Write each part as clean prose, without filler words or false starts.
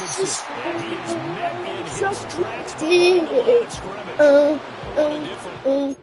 Robinson. And he is met in his tracks behind the line of scrimmage. What a difference.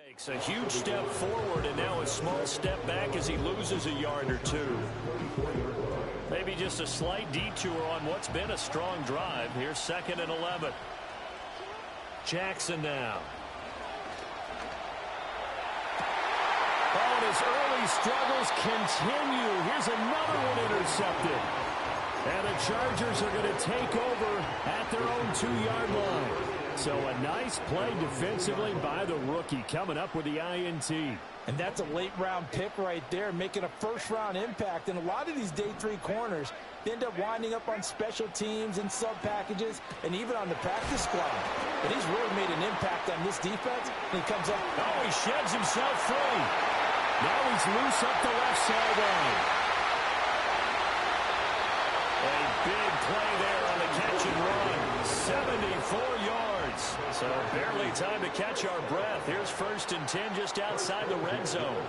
Makes a huge step forward and now a small step back as he loses a yard or two. Maybe just a slight detour on what's been a strong drive. Here's 2nd and 11. Jackson now. Oh, and his early struggles continue. Here's another one intercepted. And the Chargers are going to take over at their own 2-yard line. So a nice play defensively by the rookie coming up with the INT. And that's a late-round pick right there, making a first-round impact. And a lot of these day 3 corners end up winding up on special teams and sub-packages and even on the practice squad. But he's really made an impact on this defense. And he comes up. Oh, he sheds himself free. Now he's loose up the left sideline. A big play there on the catch and run. 74 yards. So barely time to catch our breath. Here's 1st and 10 just outside the red zone.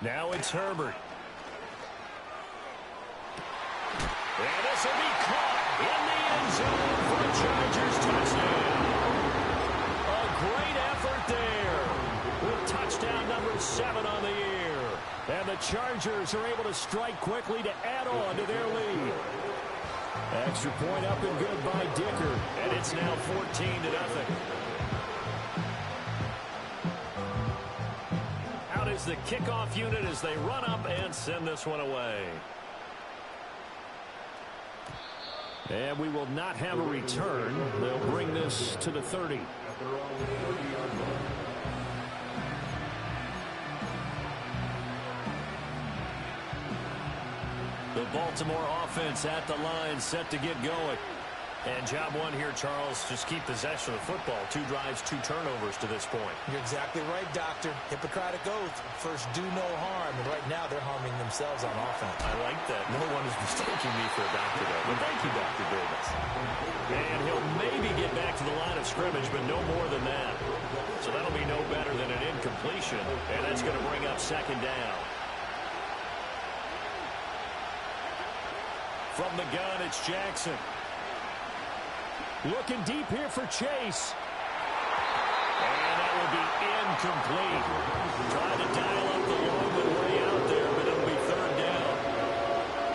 Now it's Herbert. And this will be caught in the end zone for a Chargers touchdown. A great effort there with touchdown number 7 on the year. And the Chargers are able to strike quickly to add on to their lead. Extra point up and good by Dicker. And it's now 14-0. Out is the kickoff unit as they run up and send this one away. And we will not have a return. They'll bring this to the 30. The Baltimore offense at the line, set to get going. And job one here, Charles, just keep possession of the football. 2 drives, 2 turnovers to this point. You're exactly right, Doctor. Hippocratic oath. First, do no harm. And right now, they're harming themselves on offense. I like that. No one is mistaking me for a doctor, though. But thank you, Dr. Davis. And he'll maybe get back to the line of scrimmage, but no more than that. So that'll be no better than an incompletion. And that's going to bring up 2nd down. From the gun, it's Jackson. Looking deep here for Chase. And that will be incomplete. Trying to dial up the long one way out there, but it'll be 3rd down.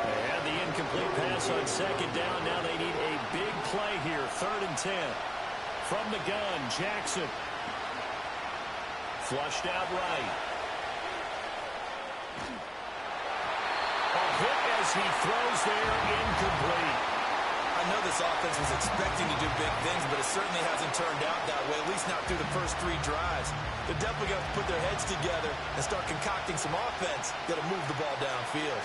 They had the incomplete pass on 2nd down. Now they need a big play here. 3rd and 10. From the gun, Jackson. Flushed out right. A hit as he throws there, incomplete. I know this offense was expecting to do big things, but it certainly hasn't turned out that way, at least not through the first 3 drives. They're definitely going to put their heads together and start concocting some offense that'll move the ball downfield.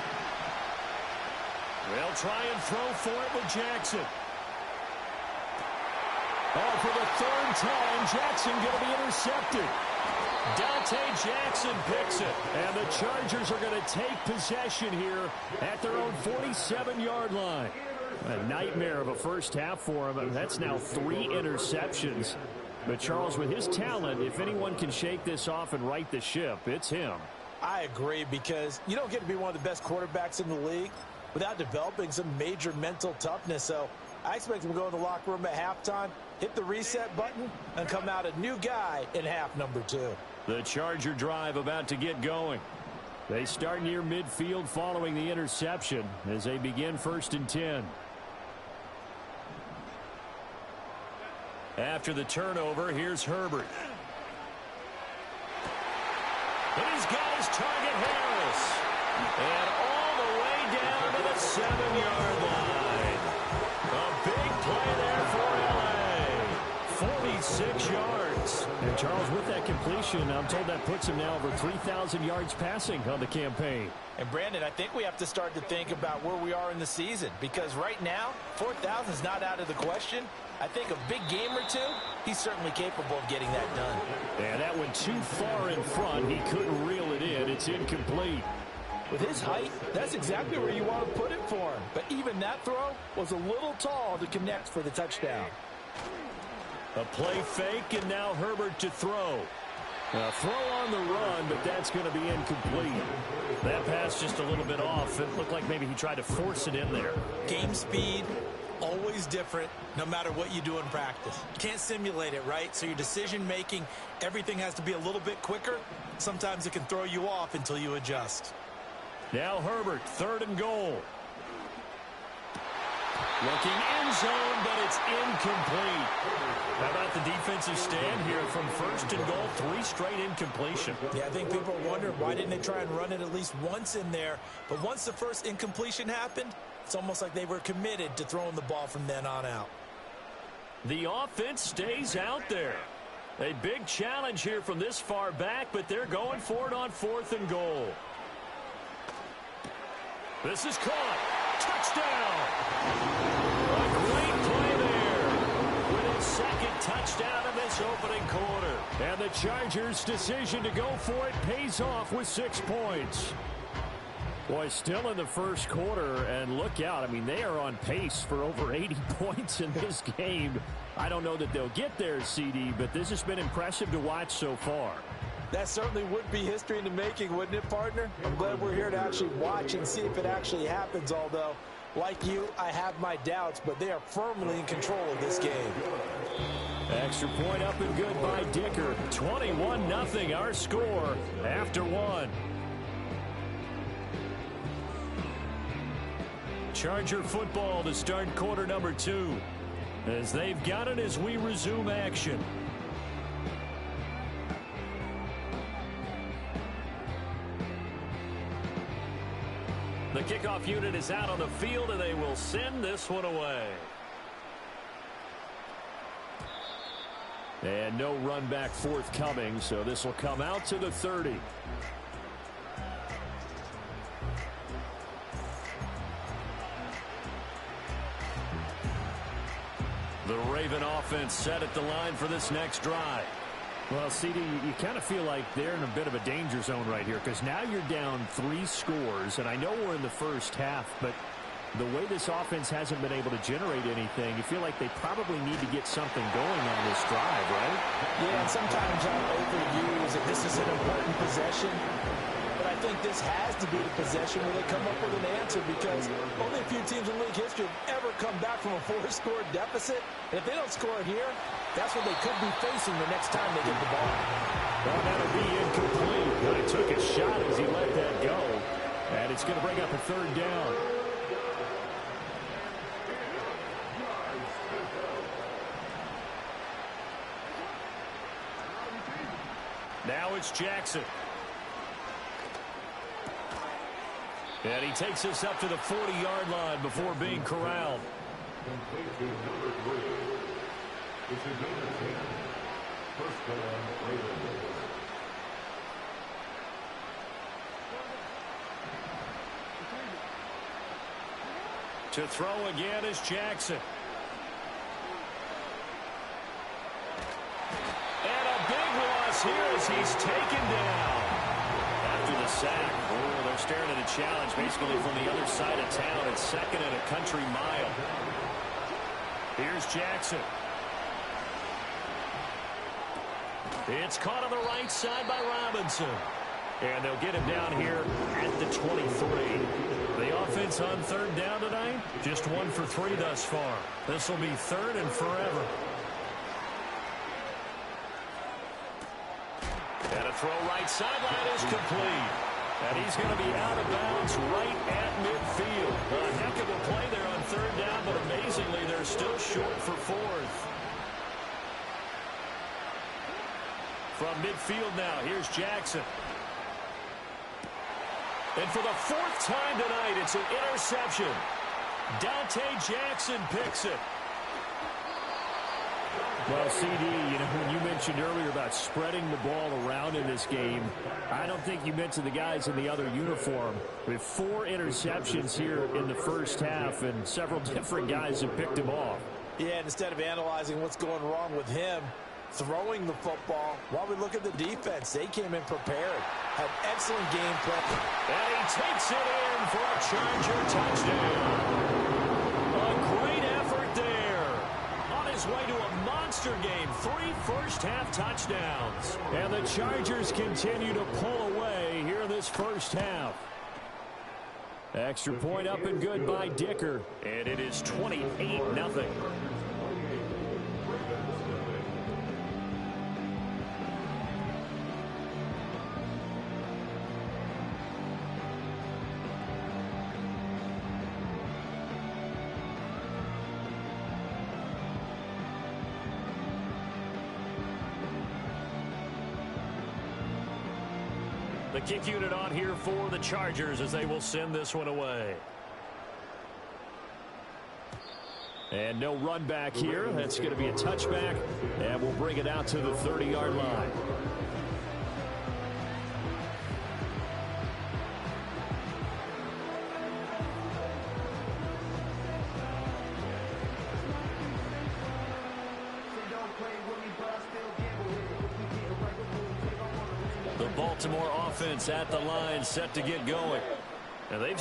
They'll try and throw for it with Jackson. Oh, for the 3rd time, Jackson going to be intercepted. Dante Jackson picks it, and the Chargers are going to take possession here at their own 47-yard line. A nightmare of a first half for him. That's now 3 interceptions. But Charles, with his talent, if anyone can shake this off and right the ship, it's him. I agree, because you don't get to be one of the best quarterbacks in the league without developing some major mental toughness. So I expect him to go in the locker room at halftime, hit the reset button, and come out a new guy in half number 2. The Charger drive about to get going. They start near midfield following the interception as they begin 1st and 10. After the turnover, here's Herbert. And he's got his target, Harris. And all the way down to the 7-yard line. A big play there for L.A. 46 yards. And Charles, with that completion, I'm told that puts him now over 3,000 yards passing on the campaign. And Brandon, I think we have to start to think about where we are in the season, because right now, 4,000 is not out of the question. I think a big game or two, he's certainly capable of getting that done. And that went too far in front. He couldn't reel it in. It's incomplete. With his height, that's exactly where you want to put it for him. But even that throw was a little tall to connect for the touchdown. A play fake, and now Herbert to throw. A throw on the run, but that's going to be incomplete. That pass just a little bit off. It looked like maybe he tried to force it in there. Game speed, always different, no matter what you do in practice. You can't simulate it, right? So your decision-making, everything has to be a little bit quicker. Sometimes it can throw you off until you adjust. Now Herbert, 3rd and goal. Looking end zone, but it's incomplete. How about the defensive stand here from 1st and goal, 3 straight incompletion. Yeah, I think people are wondering why didn't they try and run it at least once in there. But once the first incompletion happened, it's almost like they were committed to throwing the ball from then on out. The offense stays out there. A big challenge here from this far back, but they're going for it on 4th and goal. This is caught. Touchdown. A great play there with his 2nd touchdown of this opening quarter. And the Chargers' decision to go for it pays off with 6 points. Boy, still in the first quarter, and look out. I mean, they are on pace for over 80 points in this game. I don't know that they'll get there, CD, but this has been impressive to watch so far. That certainly would be history in the making, wouldn't it, partner? I'm glad we're here to actually watch and see if it actually happens, although, like you, I have my doubts, but they are firmly in control of this game. Extra point up and good by Dicker. 21-0 our score after 1. Charger football to start quarter number 2. As they've got it as we resume action. The kickoff unit is out on the field, and they will send this one away. And no run back forthcoming, so this will come out to the 30. The Raven offense set at the line for this next drive. Well, CD, you kind of feel like they're in a bit of a danger zone right here, because now you're down 3 scores, and I know we're in the first half, but the way this offense hasn't been able to generate anything, you feel like they probably need to get something going on this drive, right? Yeah, and sometimes I'll overuse that this is an important possession, but I think this has to be the possession where they come up with an answer, because only a few teams in league history have ever come back from a 4-score deficit, and if they don't score it here, that's what they could be facing the next time they get the ball. Well, that'll be incomplete. But he took a shot as he let that go. And it's going to bring up a 3rd down. Now it's Jackson. And he takes us up to the 40-yard line before being corralled. To throw again is Jackson. And a big loss here as he's taken down. After the sack, they're staring at a challenge basically from the other side of town. It's 2nd and a country mile. Here's Jackson. It's caught on the right side by Robinson. And they'll get him down here at the 23. The offense on 3rd down tonight, just 1 for 3 thus far. This will be 3rd and forever. And a throw right sideline is complete. And he's going to be out of bounds right at midfield. A heck of a play there on 3rd down, but amazingly, they're still short for 4th. From midfield now, here's Jackson. And for the fourth time tonight, it's an interception. Dante Jackson picks it. Well, CD, when you mentioned earlier about spreading the ball around in this game, I don't think you mentioned the guys in the other uniform. With 4 interceptions here in the first half, and several different guys have picked him off. Yeah, and instead of analyzing what's going wrong with him throwing the football, while we look at the defense, they came in prepared. Had excellent game plan. And he takes it in for a Charger touchdown. A great effort there. On his way to a monster game. 3 first-half touchdowns. And the Chargers continue to pull away here in this first half. Extra point up and good by Dicker. And it is 28-0. The kick unit on here for the Chargers as they will send this one away. And no run back here. That's going to be a touchback, and we'll bring it out to the 30-yard line. The Baltimore offense at the line, set to get going. And they've